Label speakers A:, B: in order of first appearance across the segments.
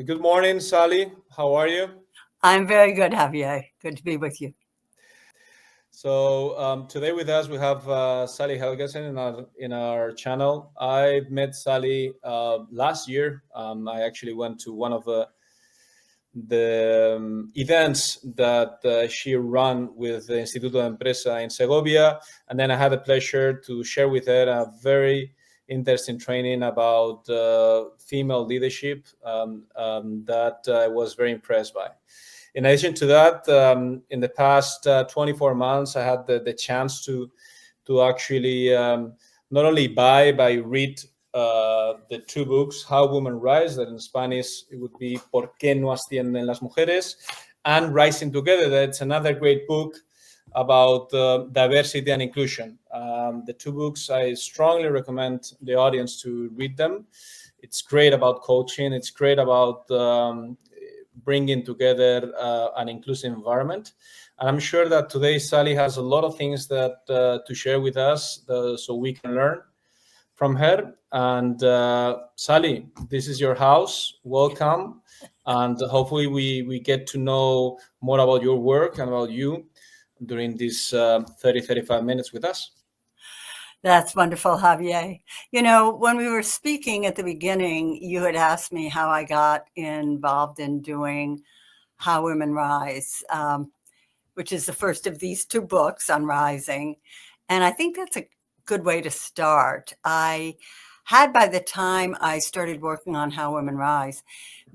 A: Good morning, Sally. How are you?
B: I'm very good, Javier. Good to be with you.
A: So today with us we have Sally Helgesen in our channel. I met Sally last year. I actually went to one of the events that she ran with the Instituto de Empresa in Segovia, and then I had the pleasure to share with her a very interesting training about female leadership that I was very impressed by. In addition to that, in the past 24 months, I had the chance to actually not only buy, but read the two books, How Women Rise, that in Spanish it would be Porque, ascienden las mujeres, and Rising Together. That's another great book about diversity and inclusion. The two books, I strongly recommend the audience to read them. It's great about coaching. It's great about bringing together an inclusive environment. And I'm sure that today Sally has a lot of things that to share with us so we can learn from her. And Sally, this is your house. Welcome. And hopefully we get to know more about your work and about you during these 35 minutes with us.
B: That's wonderful, Javier. You know, when we were speaking at the beginning, you had asked me how I got involved in doing How Women Rise, which is the first of these two books on rising. And I think that's a good way to start. I had, by the time I started working on How Women Rise,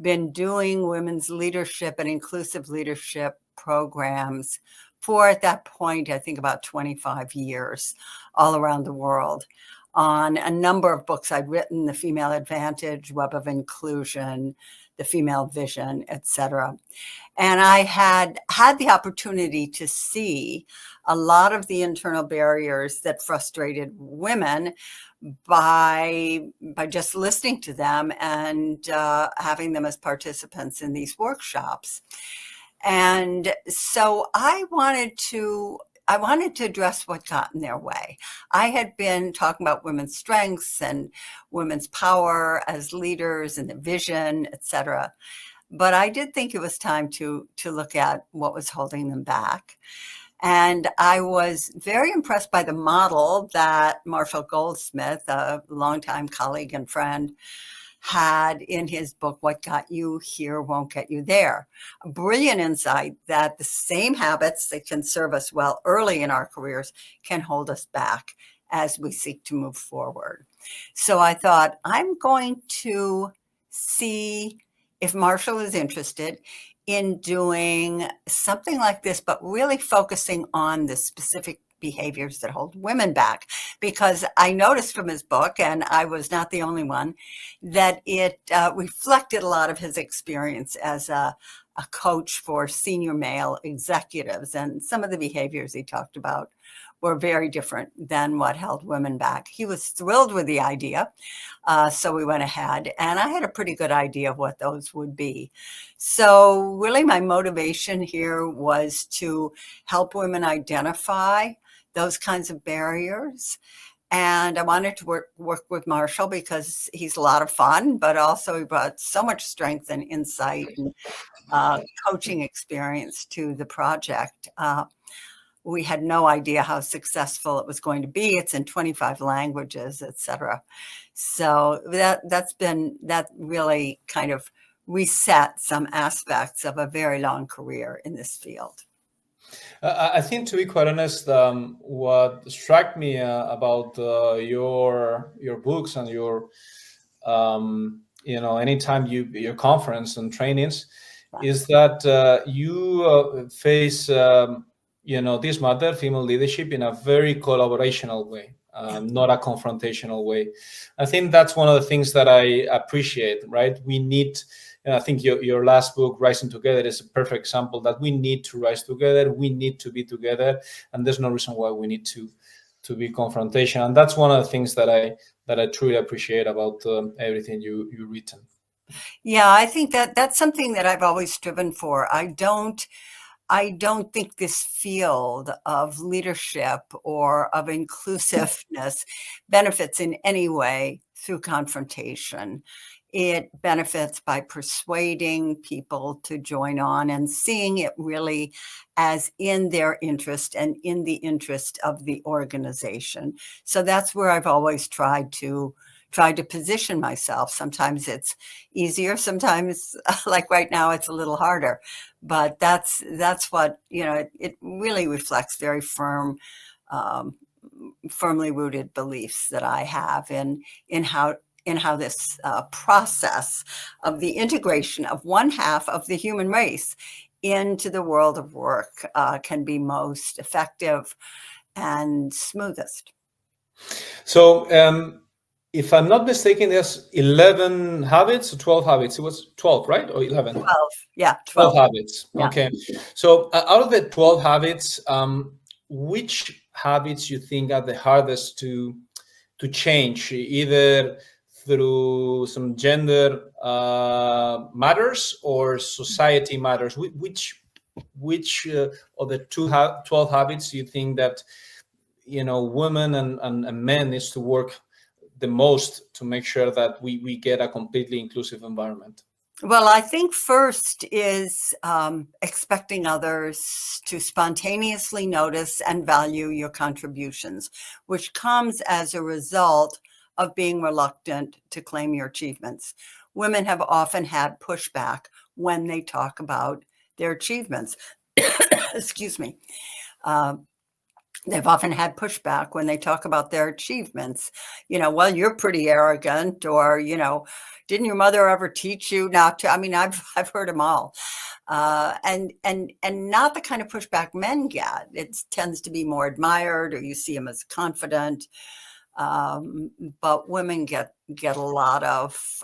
B: been doing women's leadership and inclusive leadership programs for, at that point, I think about 25 years all around the world on a number of books I'd written, The Female Advantage, Web of Inclusion, The Female Vision, etc. And I had the opportunity to see a lot of the internal barriers that frustrated women by just listening to them and having them as participants in these workshops. And so I wanted to address what got in their way. I had been talking about women's strengths and women's power as leaders and the vision, etc. But I did think it was time to look at what was holding them back. And I was very impressed by the model that Marshall Goldsmith, a longtime colleague and friend, had in his book, What Got You Here Won't Get You There. A brilliant insight that the same habits that can serve us well early in our careers can hold us back as we seek to move forward. So I thought, I'm going to see if Marshall is interested in doing something like this, but really focusing on the specific behaviors that hold women back. Because I noticed from his book, and I was not the only one, that it reflected a lot of his experience as a coach for senior male executives. And some of the behaviors he talked about were very different than what held women back. He was thrilled with the idea, so we went ahead, and I had a pretty good idea of what those would be. So really my motivation here was to help women identify those kinds of barriers. And I wanted to work with Marshall because he's a lot of fun, but also he brought so much strength and insight and coaching experience to the project. We had no idea how successful it was going to be. It's in 25 languages, etc. So that really kind of reset some aspects of a very long career in this field.
A: I think, to be quite honest, what struck me about your books and your anytime your conference and trainings is that you face this matter, female leadership, in a very collaborational way, not a confrontational way. I think that's one of the things that I appreciate, right? We need, and I think your last book, Rising Together, is a perfect example that we need to rise together. We need to be together, and there's no reason why we need to be confrontational. And that's one of the things that I truly appreciate about everything you've written.
B: Yeah, I think that's something that I've always striven for. I don't I don't think this field of leadership or of inclusiveness benefits in any way through confrontation. It benefits by persuading people to join on and seeing it really as in their interest and in the interest of the organization. So that's where I've always tried to position myself. Sometimes it's easier, sometimes like right now it's a little harder, but that's what, it really reflects very firmly rooted beliefs that I have in how this process of the integration of one half of the human race into the world of work can be most effective and smoothest.
A: So, if I'm not mistaken, there's 11 habits or 12 habits. It was 12, right? Or 11?
B: 12. Yeah,
A: 12 habits.
B: Yeah.
A: Okay. So, out of the 12 habits, which habits you think are the hardest to change, either through some gender matters or society matters? Which of the 12 habits do you think that women and men needs to work the most to make sure that we get a completely inclusive environment?
B: Well, I think first is expecting others to spontaneously notice and value your contributions, which comes as a result of being reluctant to claim your achievements. Women have often had pushback when they talk about their achievements. Excuse me. They've often had pushback when they talk about their achievements. Well, you're pretty arrogant, or, didn't your mother ever teach you not to? I mean, I've heard them all. And not the kind of pushback men get. It tends to be more admired, or you see them as confident. But women get a lot of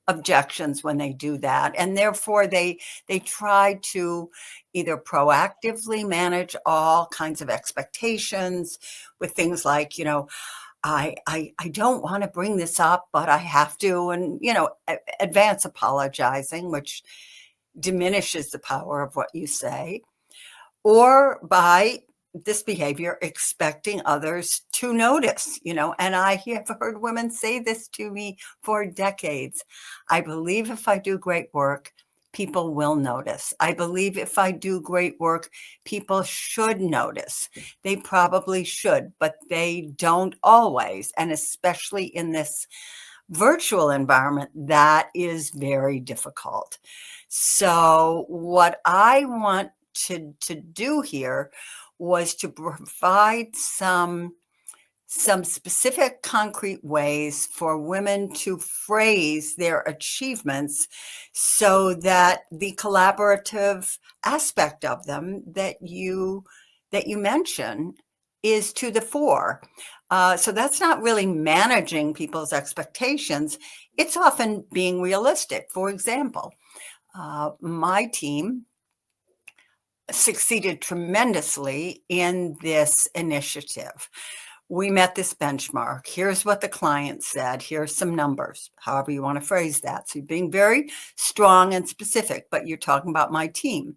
B: objections when they do that, and therefore they try to either proactively manage all kinds of expectations with things like, I don't want to bring this up, but I have to, and advance apologizing, which diminishes the power of what you say, or by this behavior expecting others to notice, and I have heard women say this to me for decades. I believe if I do great work, people will notice. I believe if I do great work, people should notice. They probably should, but they don't always. And especially in this virtual environment, that is very difficult. So what I want to do here was to provide some specific concrete ways for women to phrase their achievements so that the collaborative aspect of them that you mention is to the fore. So that's not really managing people's expectations. It's often being realistic. For example, my team succeeded tremendously in this initiative. We met this benchmark. Here's what the client said. Here's some numbers, however you want to phrase that. So you're being very strong and specific, but you're talking about my team.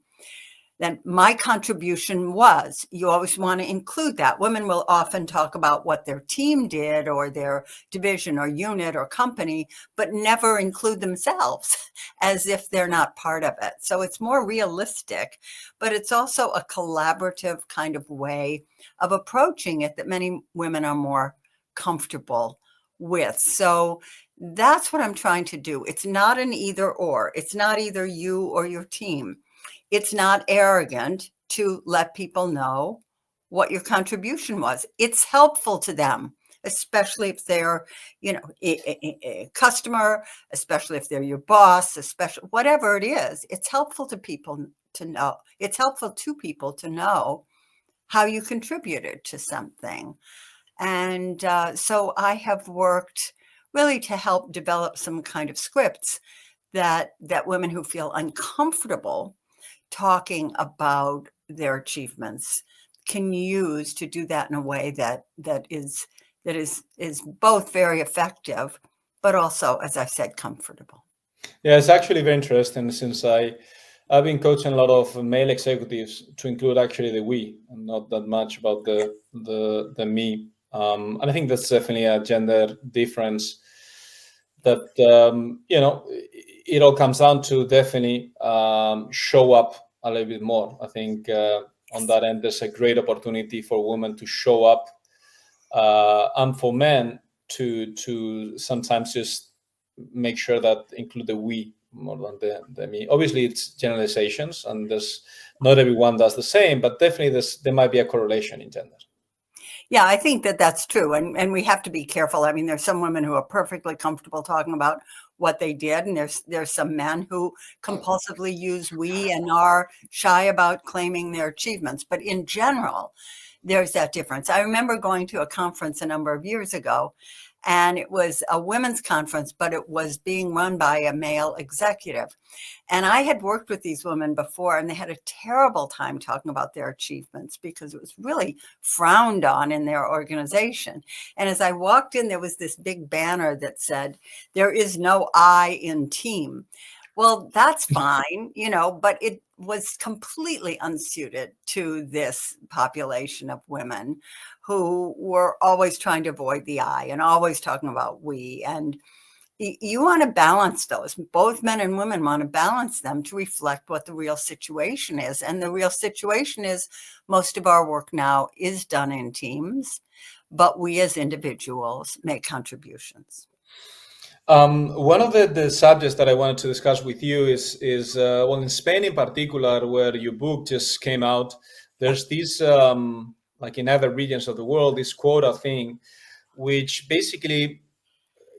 B: Then my contribution was, you always want to include that. Women will often talk about what their team did or their division or unit or company, but never include themselves as if they're not part of it. So it's more realistic, but it's also a collaborative kind of way of approaching it that many women are more comfortable with. So that's what I'm trying to do. It's not an either or. It's not either you or your team. It's not arrogant to let people know what your contribution was. It's helpful to them, especially if they're, a customer, especially if they're your boss, especially whatever it is. It's helpful to people to know. It's helpful to people to know how you contributed to something. And so I have worked really to help develop some kind of scripts that women who feel uncomfortable talking about their achievements can use to do that in a way that is both very effective, but also, as I said, comfortable.
A: Yeah, it's actually very interesting, since I've been coaching a lot of male executives to include actually the we, and not that much about the me. And I think that's definitely a gender difference that it all comes down to definitely show up a little bit more. I think on that end, there's a great opportunity for women to show up, and for men to sometimes just make sure that include the we more than the me. Obviously, it's generalizations, and there's not everyone does the same, but definitely there might be a correlation in gender.
B: Yeah, I think that that's true. And we have to be careful. I mean, there's some women who are perfectly comfortable talking about what they did. And there's some men who compulsively use we and are shy about claiming their achievements. But in general, there's that difference. I remember going to a conference a number of years ago, and it was a women's conference, but it was being run by a male executive. And I had worked with these women before, and they had a terrible time talking about their achievements because it was really frowned on in their organization. And as I walked in, there was this big banner that said, "There is no I in team." Well, that's fine, but it was completely unsuited to this population of women who were always trying to avoid the I and always talking about we. And you want to balance those. Both men and women want to balance them to reflect what the real situation is. And the real situation is most of our work now is done in teams, but we as individuals make contributions.
A: One of the subjects that I wanted to discuss with you is well, in Spain in particular, where your book just came out. There's this like in other regions of the world, this quota thing, which basically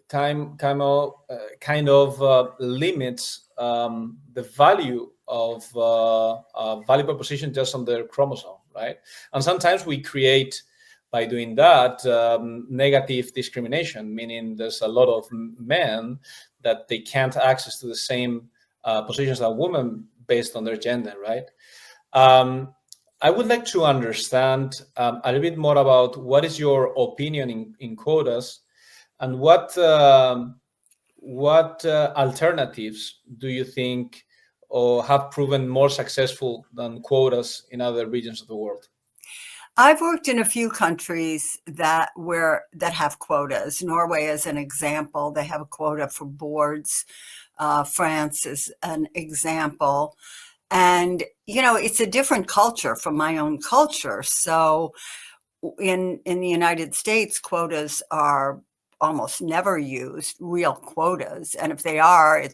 A: kind of limits the value of a value proposition just on their chromosome, right? And sometimes we create, by doing that, negative discrimination, meaning there's a lot of men that they can't access to the same positions as women based on their gender, right? I would like to understand a little bit more about what is your opinion in quotas, and what alternatives do you think or have proven more successful than quotas in other regions of the world?
B: I've worked in a few countries that have quotas. Norway is an example. They have a quota for boards. France is an example. And, it's a different culture from my own culture. So in the United States, quotas are almost never used, real quotas. And if they are,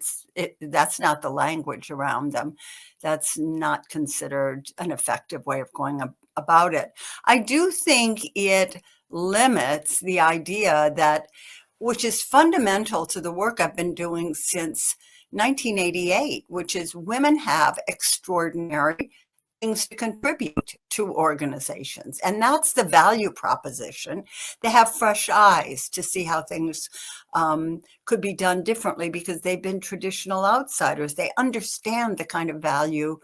B: that's not the language around them. That's not considered an effective way of going about it. I do think it limits the idea that, which is fundamental to the work I've been doing since 1988, which is women have extraordinary things to contribute to organizations. And that's the value proposition. They have fresh eyes to see how things could be done differently because they've been traditional outsiders. They understand the kind of value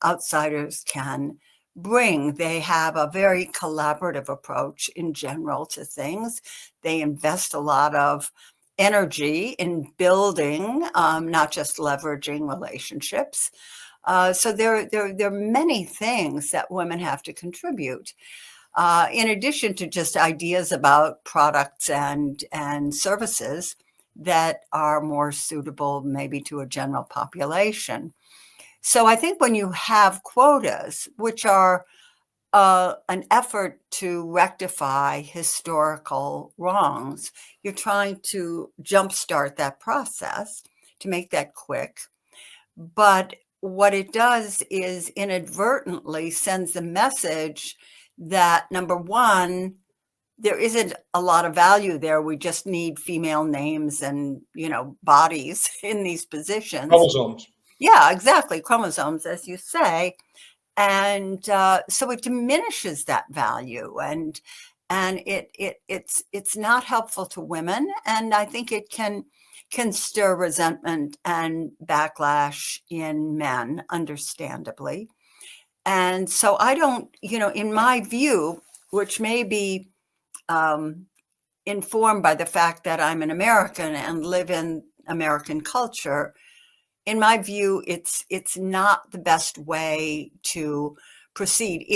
B: outsiders can bring. They have a very collaborative approach in general to things. They invest a lot of energy in building, not just leveraging relationships. So there are many things that women have to contribute, in addition to just ideas about products and services that are more suitable maybe to a general population. So I think when you have quotas, which are an effort to rectify historical wrongs, you're trying to jumpstart that process to make that quick. But what it does is inadvertently sends the message that, number one, there isn't a lot of value there. We just need female names and, bodies in these positions.
A: Chromosomes.
B: Yeah, exactly. Chromosomes, as you say. And so it diminishes that value, and it's not helpful to women. And I think it can stir resentment and backlash in men, understandably. And so I don't, in my view, which may be informed by the fact that I'm an American and live in American culture, in my view, it's not the best way to proceed.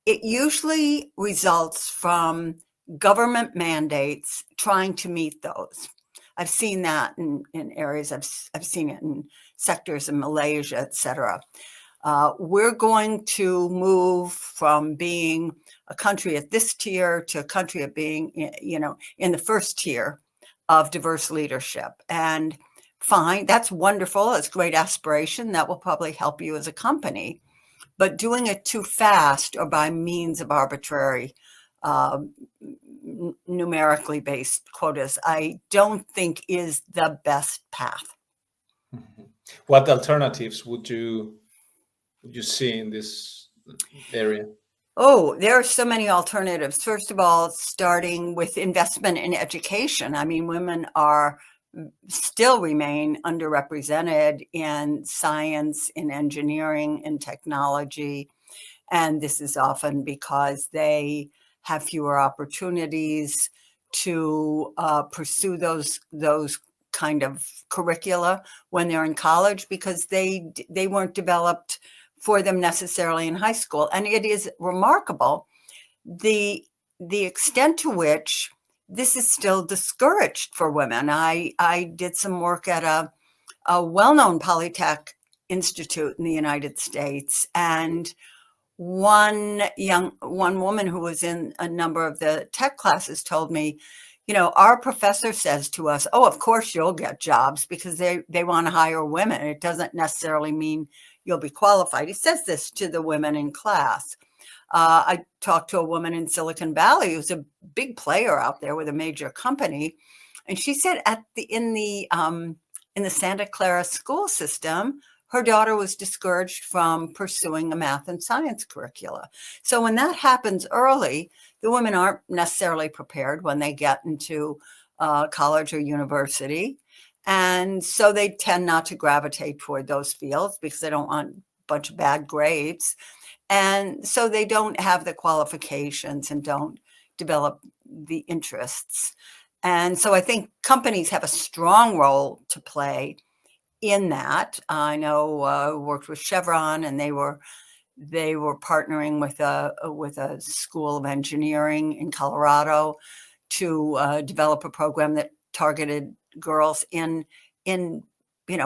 B: It usually results from government mandates trying to meet those. I've seen that in areas. I've seen it in sectors in Malaysia, et cetera. We're going to move from being a country at this tier to a country of being, in the first tier of diverse leadership. And fine, that's wonderful. It's great aspiration. That will probably help you as a company. But doing it too fast or by means of arbitrary, numerically based quotas, I don't think is the best path.
A: What alternatives would you see in this area?
B: Oh, there are so many alternatives. First of all, starting with investment in education. I mean, women still remain underrepresented in science, in engineering, in technology. And this is often because they have fewer opportunities to pursue those kind of curricula when they're in college, because they weren't developed for them necessarily in high school. And it is remarkable the extent to which this is still discouraged for women. I did some work at a well-known Polytech institute in the United States, and one woman who was in a number of the tech classes told me, our professor says to us, oh, of course you'll get jobs, because they want to hire women. It doesn't necessarily mean you'll be qualified. He says this to the women in class. I talked to a woman in Silicon Valley who's a big player out there with a major company, and she said in the Santa Clara school system, her daughter was discouraged from pursuing a math and science curricula. So when that happens early, the women aren't necessarily prepared when they get into college or university. And so they tend not to gravitate toward those fields because they don't want a bunch of bad grades. And so they don't have the qualifications and don't develop the interests. And so I think companies have a strong role to play in that. I know worked with Chevron, and they were partnering with a school of engineering in Colorado to develop a program that targeted girls in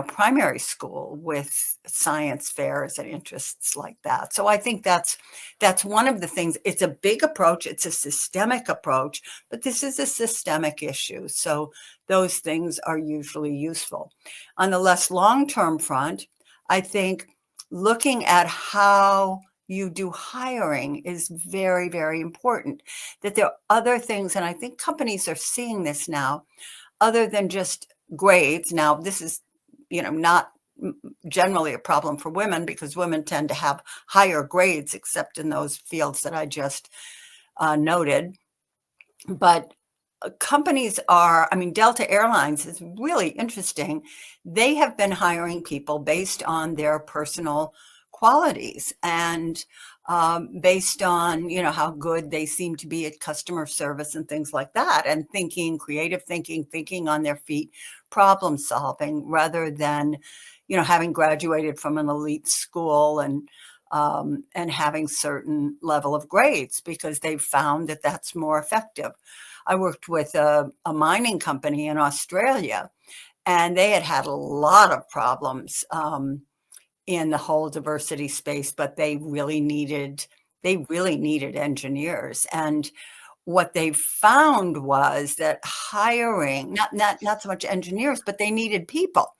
B: primary school with science fairs and interests like that. So I think that's one of the things. It's a big approach. It's a systemic approach, but this is a systemic issue. So those things are usually useful. On the less long-term front, I think looking at how you do hiring is very, very important. That there are other things, and I think companies are seeing this now, other than just grades. Now, this is, not generally a problem for women, because women tend to have higher grades, except in those fields that I just noted. But companies Delta Airlines is really interesting. They have been hiring people based on their personal qualities and based on, how good they seem to be at customer service and things like that, and creative thinking on their feet, problem solving, rather than, having graduated from an elite school and having certain level of grades, because they've found that that's more effective. I worked with a mining company in Australia, and they had a lot of problems in the whole diversity space, but they really needed engineers. And what they found was that hiring, not so much engineers, but they needed people.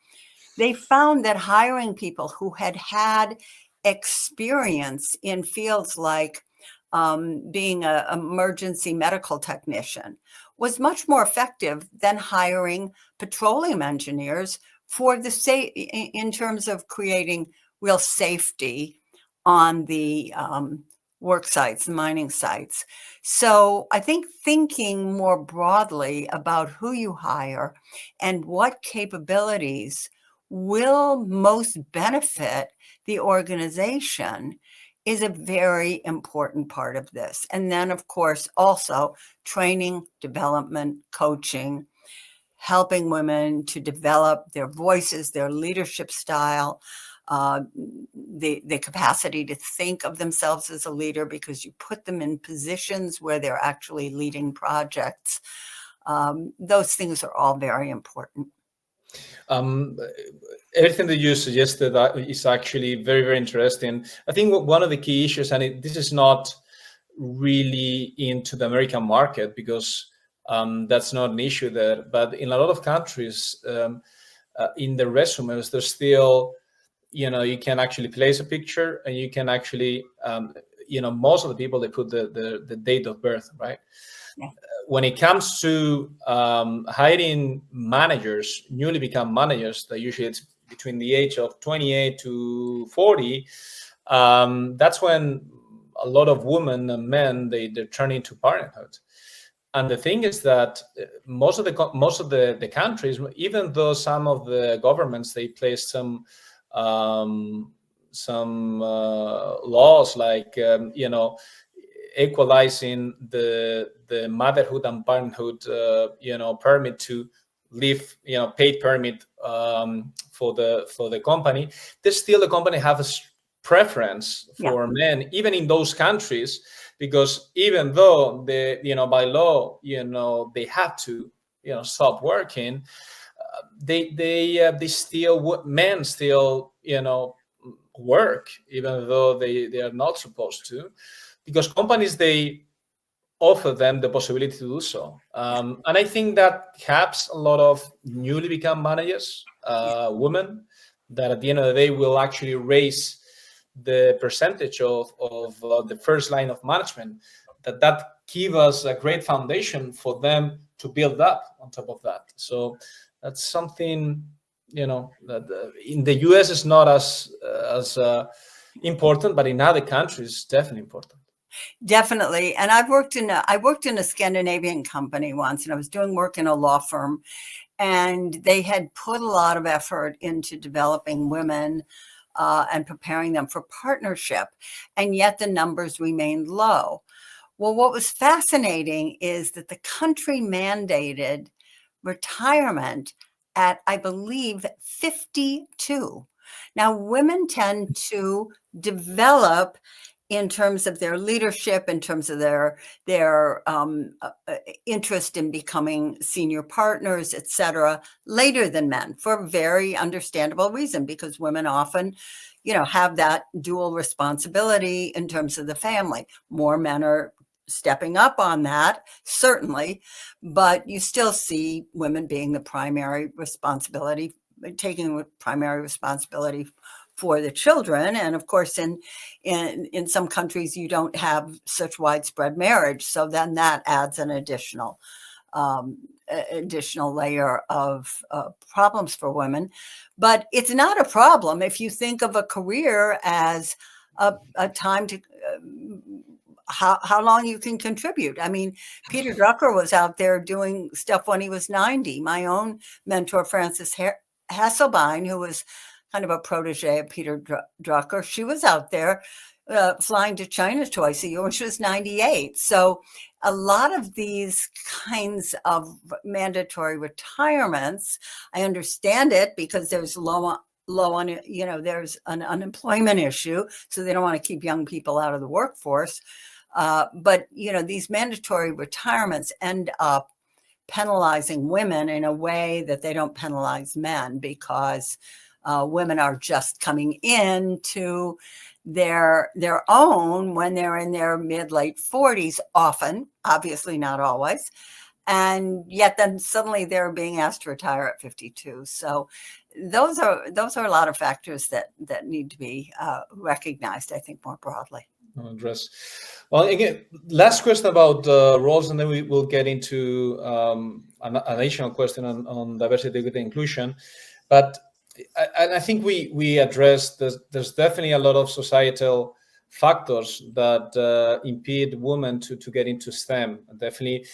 B: They found that hiring people who had experience in fields like being an emergency medical technician was much more effective than hiring petroleum engineers in terms of creating real safety on the work sites, the mining sites. So I think thinking more broadly about who you hire and what capabilities will most benefit the organization is a very important part of this. And then, of course, also training, development, coaching. helping women to develop their voices, their leadership style, the capacity to think of themselves as a leader, because you put them in positions where they're actually leading projects. Those things are all very important.
A: Everything that you suggested is actually very, very interesting. I think one of the key issues, and this is not really into the American market, because that's not an issue there, but in a lot of countries, in the resumes, there's still, you can actually place a picture, and you can actually, most of the people, they put the date of birth, right?
B: Yeah.
A: When it comes to hiring managers, newly become managers, that usually it's between the age of 28 to 40, that's when a lot of women and men, they're turning to parenthood. And the thing is that most of the countries, even though some of the governments, they place some laws like equalizing the motherhood and parenthood permit to leave, paid permit for the company, there's still the company have a preference for men, even in those countries, because even though they, by law, they have to, stop working, they still, men still, work, even though they are not supposed to, because companies, they offer them the possibility to do so. And I think that helps a lot of newly become managers, women, that at the end of the day will actually raise the percentage of the first line of management, that give us a great foundation for them to build up on top of that. So that's something, that in the US is not as important, but in other countries, it's definitely important.
B: Definitely. And I worked in a Scandinavian company once, and I was doing work in a law firm, and they had put a lot of effort into developing women and preparing them for partnership, and yet the numbers remained low. Well, what was fascinating is that the country mandated retirement at, I believe, 52. Now, women tend to develop in terms of their leadership, in terms of their interest in becoming senior partners, et cetera, later than men, for a very understandable reason, because women often, have that dual responsibility in terms of the family. More men are stepping up on that, certainly, but you still see women being the primary responsibility, taking primary responsibility for the children. And of course, in some countries, you don't have such widespread marriage. So then that adds an additional layer of problems for women. But it's not a problem if you think of a career as a time to how long you can contribute. I mean, Peter Drucker was out there doing stuff when he was 90. My own mentor, Frances Hasselbein, who was kind of a protege of Peter Drucker, she was out there flying to China twice a year when she was 98. So a lot of these kinds of mandatory retirements, I understand it because there's low on, there's an unemployment issue. So they don't want to keep young people out of the workforce. But, these mandatory retirements end up penalizing women in a way that they don't penalize men, because women are just coming into their own when they're in their late 40s, often, obviously not always. And yet then suddenly they're being asked to retire at 52. So those are a lot of factors that need to be recognized, I think, more broadly.
A: Address. Well, again, last question about roles, and then we will get into an additional question on diversity, equity, inclusion. But I think we addressed there's definitely a lot of societal factors that impede women to get into STEM. Definitely,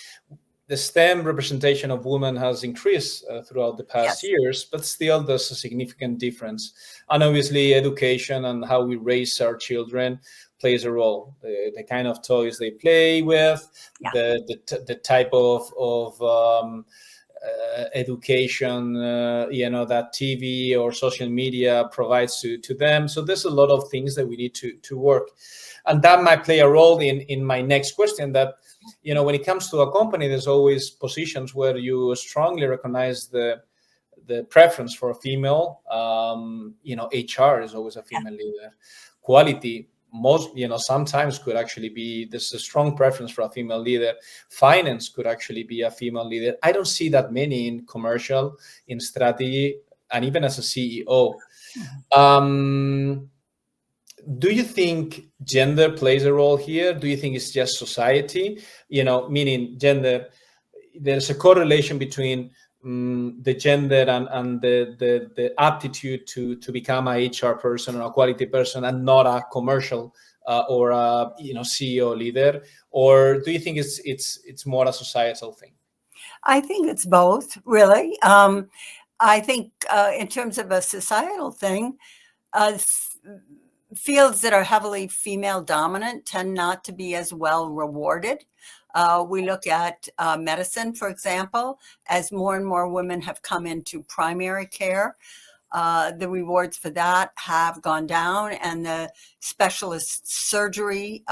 A: the STEM representation of women has increased throughout the past years, but still there's a significant difference. And obviously, education and how we raise our children plays a role. The kind of toys they play with, the type of education, that TV or social media provides to them. So there's a lot of things that we need to work. And that might play a role in my next question, that, when it comes to a company, there's always positions where you strongly recognize the preference for a female. HR is always a female leader. Quality, sometimes could actually be, there's a strong preference for a female leader. Finance could actually be a female leader. I don't see that many in commercial, in strategy, and even as a CEO. Do you think gender plays a role here? Do you think it's just society? Meaning gender, there's a correlation between the gender and the aptitude to become a HR person or a quality person, and not a commercial or a CEO leader? Or do you think it's more a societal thing?
B: I think it's both, really. I think in terms of a societal thing, fields that are heavily female dominant tend not to be as well rewarded. We look at medicine, for example, as more and more women have come into primary care. The rewards for that have gone down, and the specialist surgery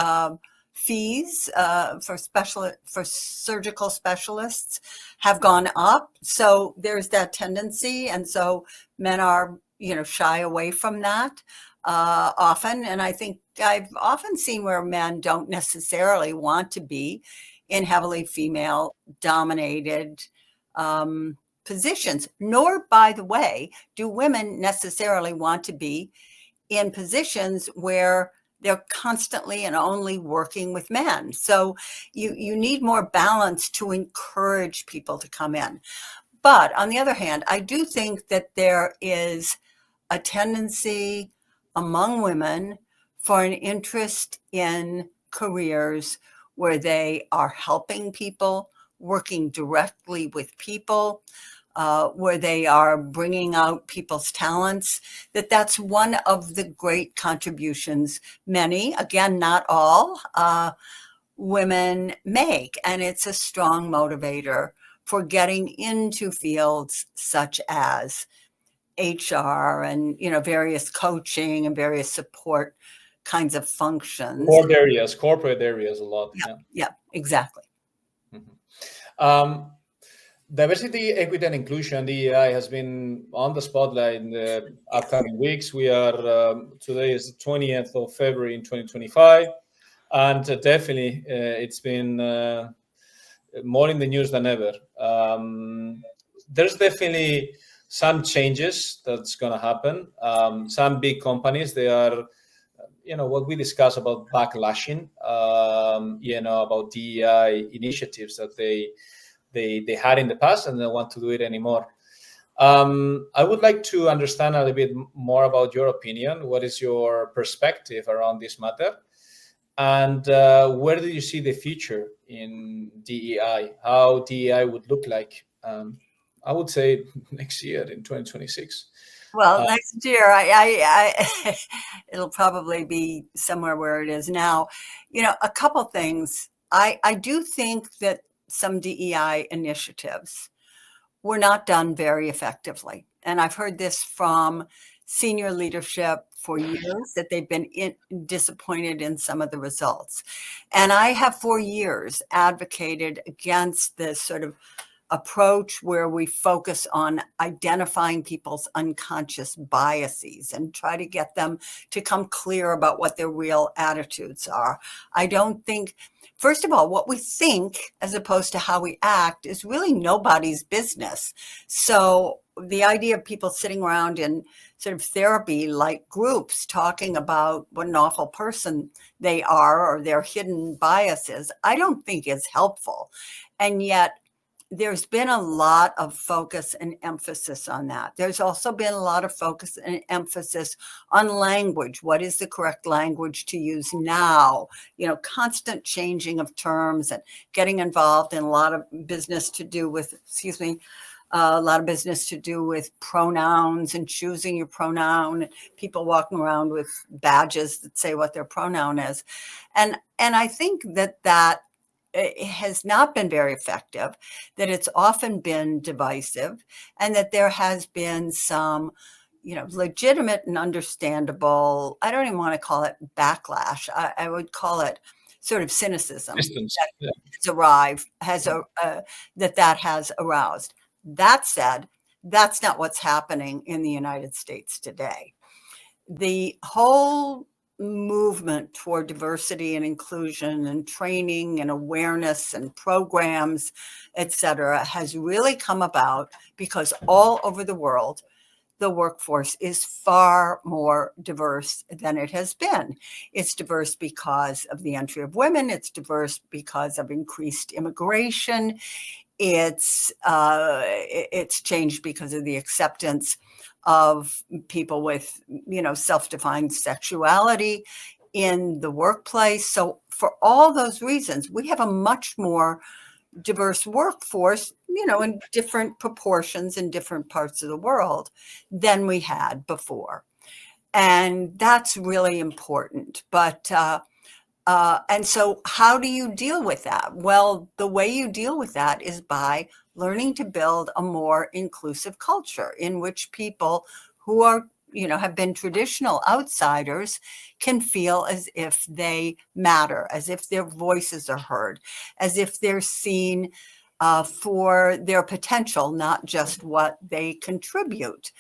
B: fees for surgical specialists have gone up. So there's that tendency, and so men are shy away from that often. And I think I've often seen where men don't necessarily want to be in heavily female dominated positions, nor, by the way, do women necessarily want to be in positions where they're constantly and only working with men. So you need more balance to encourage people to come in. But on the other hand, I do think that there is a tendency among women for an interest in careers where they are helping people, working directly with people, where they are bringing out people's talents, that's one of the great contributions many, again, not all, women make. And it's a strong motivator for getting into fields such as HR and, various coaching and various support kinds of functions.
A: Corporate areas a lot.
B: Yeah, exactly.
A: Mm-hmm. Diversity, equity, and inclusion, DEI, has been on the spotlight in the upcoming weeks. We are, today is the 20th of February in 2025. And definitely it's been more in the news than ever. There's definitely some changes that's going to happen. Some big companies, they are, what we discuss about backlashing, about DEI initiatives that they had in the past, and they don't want to do it anymore. I would like to understand a little bit more about your opinion. What is your perspective around this matter? And where do you see the future in DEI? How DEI would look like? I would say next year in 2026.
B: Well, next year, I it'll probably be somewhere where it is now. A couple things. I do think that some DEI initiatives were not done very effectively. And I've heard this from senior leadership for years, that they've been disappointed in some of the results. And I have for years advocated against this sort of approach where we focus on identifying people's unconscious biases and try to get them to come clear about what their real attitudes are. I don't think, first of all, what we think as opposed to how we act is really nobody's business. So the idea of people sitting around in sort of therapy-like groups talking about what an awful person they are or their hidden biases, I don't think is helpful. And yet, there's been a lot of focus and emphasis on that. There's also been a lot of focus and emphasis on language. What is the correct language to use now? Constant changing of terms and getting involved in a lot of business to do with, a lot of business to do with pronouns and choosing your pronoun, people walking around with badges that say what their pronoun is. And I think that it has not been very effective, that it's often been divisive, and that there has been some, legitimate and understandable, I don't even want to call it backlash. I would call it sort of cynicism
A: Distance. Yeah.
B: that has aroused. That said, that's not what's happening in the United States today. The whole movement toward diversity and inclusion and training and awareness and programs, et cetera, has really come about because all over the world, the workforce is far more diverse than it has been. It's diverse because of the entry of women. It's diverse because of increased immigration. It's changed because of the acceptance of people with, self-defined sexuality in the workplace. So for all those reasons, we have a much more diverse workforce, in different proportions in different parts of the world than we had before. And that's really important. But and so how do you deal with that? Well, the way you deal with that is by learning to build a more inclusive culture in which people who are, have been traditional outsiders can feel as if they matter, as if their voices are heard, as if they're seen for their potential, not just what they contribute.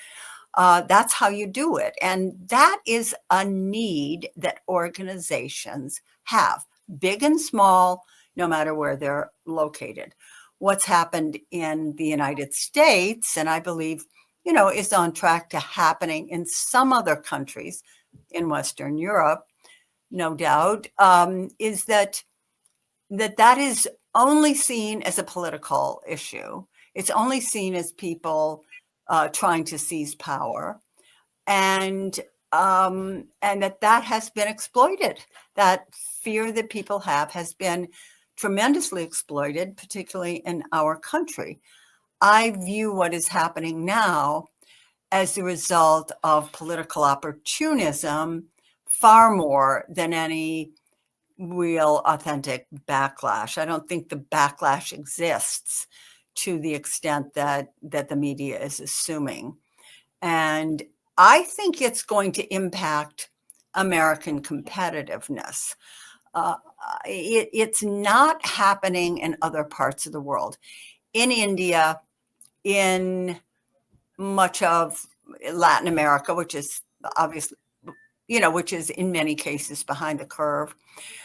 B: That's how you do it. And that is a need that organizations have, big and small, no matter where they're located. What's happened in the United States, and I believe, is on track to happening in some other countries in Western Europe, no doubt, is that is only seen as a political issue. It's only seen as people trying to seize power, and that has been exploited. That fear that people have has been tremendously exploited, particularly in our country. I view what is happening now as the result of political opportunism far more than any real authentic backlash. I don't think the backlash exists to the extent that the media is assuming. And I think it's going to impact American competitiveness. It's not happening in other parts of the world. In India, in much of Latin America, which is obviously, which is in many cases behind the curve.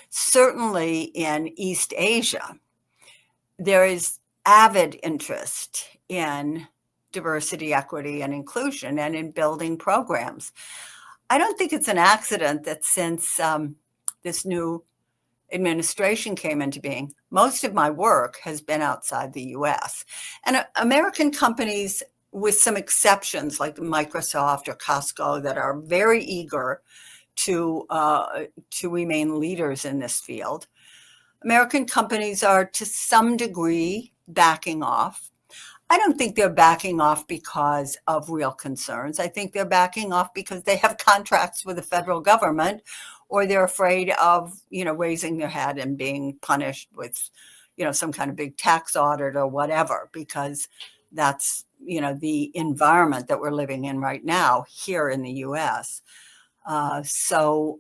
B: Certainly in East Asia, there is avid interest in diversity, equity, and inclusion, and in building programs. I don't think it's an accident that since this new administration came into being, most of my work has been outside the US. And American companies, with some exceptions like Microsoft or Costco, that are very eager to remain leaders in this field, American companies are to some degree backing off. I don't think they're backing off because of real concerns. I think they're backing off because they have contracts with the federal government, or they're afraid of, raising their head and being punished with, some kind of big tax audit or whatever, because that's, the environment that we're living in right now here in the US. So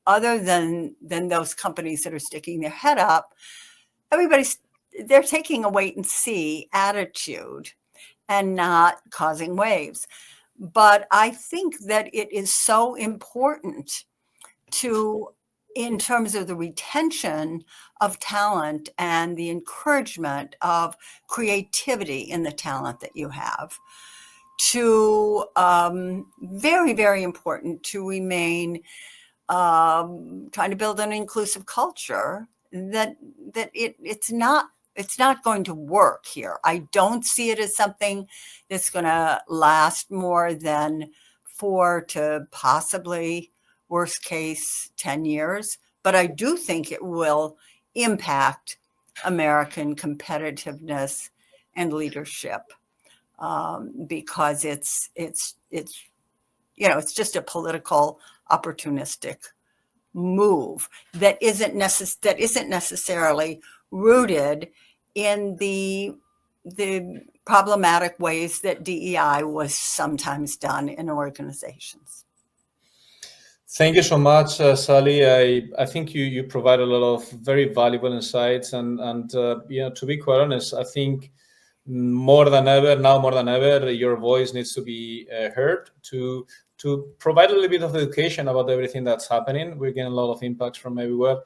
B: other than those companies that are sticking their head up, they're taking a wait and see attitude and not causing waves. But I think that it is so important in terms of the retention of talent and the encouragement of creativity in the talent that you have, to very, very important to remain trying to build an inclusive culture, that it's not going to work here. I don't see it as something that's going to last more than 4 to possibly, worst case, 10 years. But I do think it will impact American competitiveness and leadership, because it's just a political, opportunistic move that isn't necessarily rooted in the problematic ways that DEI was sometimes done in organizations.
A: Thank you so much, Sally. I think you provide a lot of very valuable insights, and to be quite honest, I think more than ever, your voice needs to be heard to provide a little bit of education about everything that's happening. We're getting a lot of impacts from everywhere,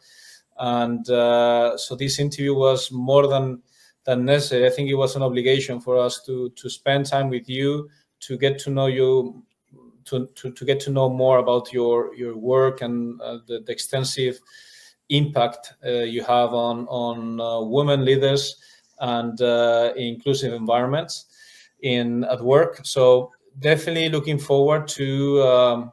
A: and so this interview was more than necessary. I think it was an obligation for us to spend time with you, to get to know you, to get to know more about your work and the extensive impact you have on women leaders and inclusive environments at work. So definitely looking forward to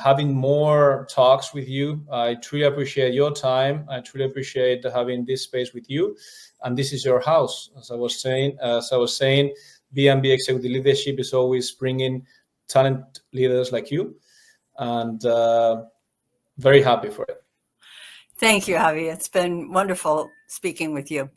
A: having more talks with you. I truly appreciate your time. I truly appreciate having this space with you. And this is your house, as I was saying. B&B Executive Leadership is always bringing talent leaders like you, and very happy for it.
B: Thank you, Javi. It's been wonderful speaking with you.